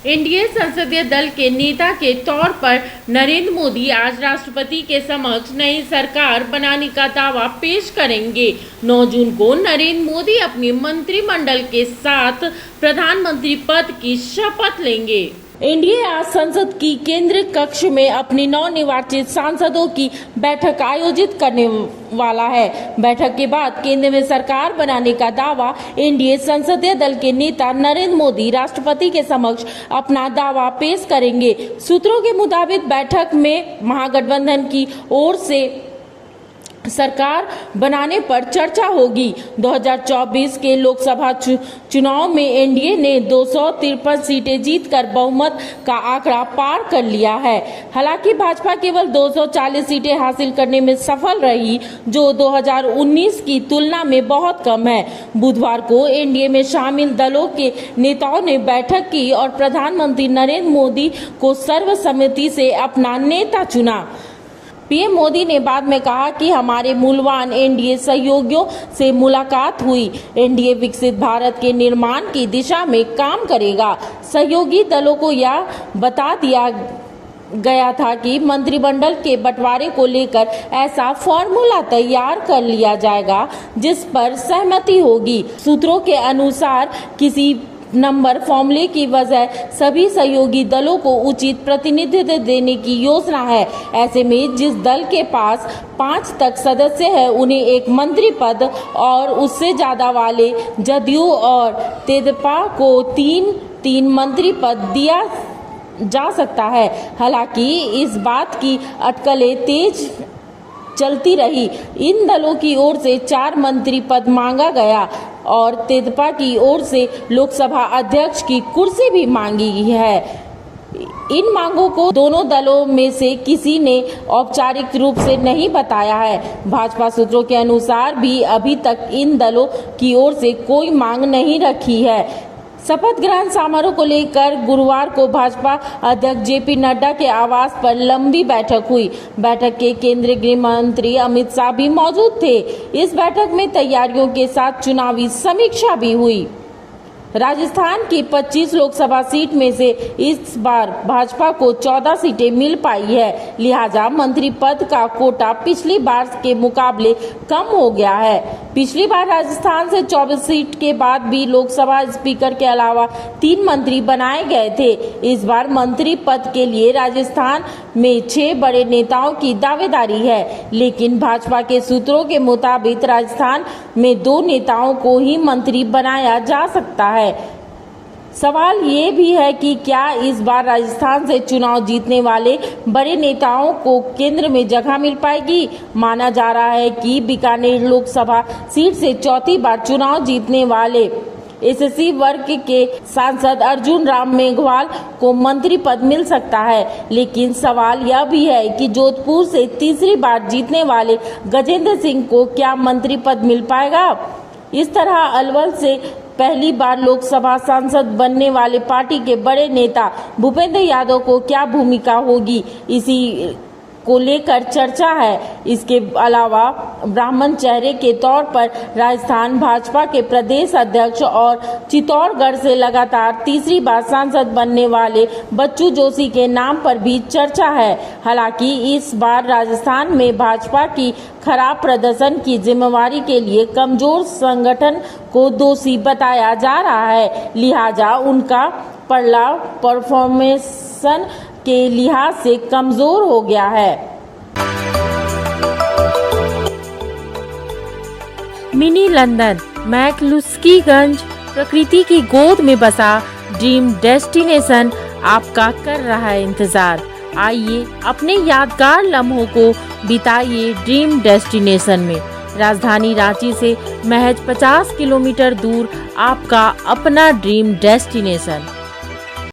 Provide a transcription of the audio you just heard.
NDA संसदीय दल के नेता के तौर पर नरेंद्र मोदी आज राष्ट्रपति के समक्ष नई सरकार बनाने का दावा पेश करेंगे। 9 जून को नरेंद्र मोदी अपने मंत्रिमंडल के साथ प्रधानमंत्री पद की शपथ लेंगे। एनडीए आज संसद की केंद्रीय कक्ष में अपनी नवनिर्वाचित सांसदों की बैठक आयोजित करने वाला है। बैठक के बाद केंद्र में सरकार बनाने का दावा एनडीए संसदीय दल के नेता नरेंद्र मोदी राष्ट्रपति के समक्ष अपना दावा पेश करेंगे। सूत्रों के मुताबिक बैठक में महागठबंधन की ओर से सरकार बनाने पर चर्चा होगी। 2024 के लोकसभा चुनाव में एनडीए ने 253 सीटें जीतकर बहुमत का आंकड़ा पार कर लिया है। हालांकि भाजपा केवल 240 सीटें हासिल करने में सफल रही, जो 2019 की तुलना में बहुत कम है। बुधवार को एनडीए में शामिल दलों के नेताओं ने बैठक की और प्रधानमंत्री नरेंद्र मोदी को सर्वसम्मति से अपना नेता चुना। पीएम मोदी ने बाद में कहा कि हमारे मूल्यवान एनडीए सहयोगियों से मुलाकात हुई। एनडीए विकसित भारत के निर्माण की दिशा में काम करेगा। सहयोगी दलों को यह बता दिया गया था कि मंत्रिमंडल के बंटवारे को लेकर ऐसा फॉर्मूला तैयार कर लिया जाएगा जिस पर सहमति होगी। सूत्रों के अनुसार किसी नंबर फॉर्मूले की वजह सभी सहयोगी दलों को उचित प्रतिनिधित्व देने की योजना है। ऐसे में जिस दल के पास 5 तक सदस्य है उन्हें एक मंत्री पद और उससे ज्यादा वाले जदयू और तेदेपा को 3 मंत्री पद दिया जा सकता है। हालांकि इस बात की अटकलें तेज चलती रही। इन दलों की ओर से 4 मंत्री पद मांगा गया और तेदेपा की ओर से लोकसभा अध्यक्ष की कुर्सी भी मांगी है। इन मांगों को दोनों दलों में से किसी ने औपचारिक रूप से नहीं बताया है। भाजपा सूत्रों के अनुसार भी अभी तक इन दलों की ओर से कोई मांग नहीं रखी है। शपथ ग्रहण समारोह को लेकर गुरुवार को भाजपा अध्यक्ष जेपी नड्डा के आवास पर लंबी बैठक हुई। बैठक के केंद्रीय गृह मंत्री अमित शाह भी मौजूद थे। इस बैठक में तैयारियों के साथ चुनावी समीक्षा भी हुई। राजस्थान की 25 लोकसभा सीट में से इस बार भाजपा को 14 सीटें मिल पाई है, लिहाजा मंत्री पद का कोटा पिछली बार के मुकाबले कम हो गया है। पिछली बार राजस्थान से 24 सीट के बाद भी लोकसभा स्पीकर के अलावा 3 मंत्री बनाए गए थे। इस बार मंत्री पद के लिए राजस्थान में 6 बड़े नेताओं की दावेदारी है, लेकिन भाजपा के सूत्रों के मुताबिक राजस्थान में 2 नेताओं को ही मंत्री बनाया जा सकता है। सवाल ये भी है कि क्या इस बार राजस्थान से चुनाव जीतने वाले बड़े नेताओं को केंद्र में जगह मिल पाएगी। माना जा रहा है कि बीकानेर लोकसभा सीट से 4थी बार चुनाव जीतने वाले एससी वर्ग के सांसद अर्जुन राम मेघवाल को मंत्री पद मिल सकता है, लेकिन सवाल यह भी है कि जोधपुर से 3री बार जीतने वाले गजेंद्र सिंह को क्या मंत्री पद मिल पाएगा। इस तरह अलवर से पहली बार लोकसभा सांसद बनने वाले पार्टी के बड़े नेता भूपेंद्र यादव को क्या भूमिका होगी, इसी को लेकर चर्चा है। इसके अलावा ब्राह्मण चेहरे के तौर पर राजस्थान भाजपा के प्रदेश अध्यक्ष और चित्तौड़गढ़ से लगातार 3री बार सांसद बनने वाले बच्चू जोशी के नाम पर भी चर्चा है। हालांकि इस बार राजस्थान में भाजपा की खराब प्रदर्शन की जिम्मेवारी के लिए कमजोर संगठन को दोषी बताया जा रहा है, लिहाजा उनका पलड़ा परफॉर्मेंस के लिहाज से कमजोर हो गया है। मिनी लंदन मैक्लुस्कीगंज प्रकृति की गोद में बसा ड्रीम डेस्टिनेशन आपका कर रहा है इंतजार। आइए अपने यादगार लम्हों को बिताइए ड्रीम डेस्टिनेशन में। राजधानी रांची से महज 50 किलोमीटर दूर आपका अपना ड्रीम डेस्टिनेशन।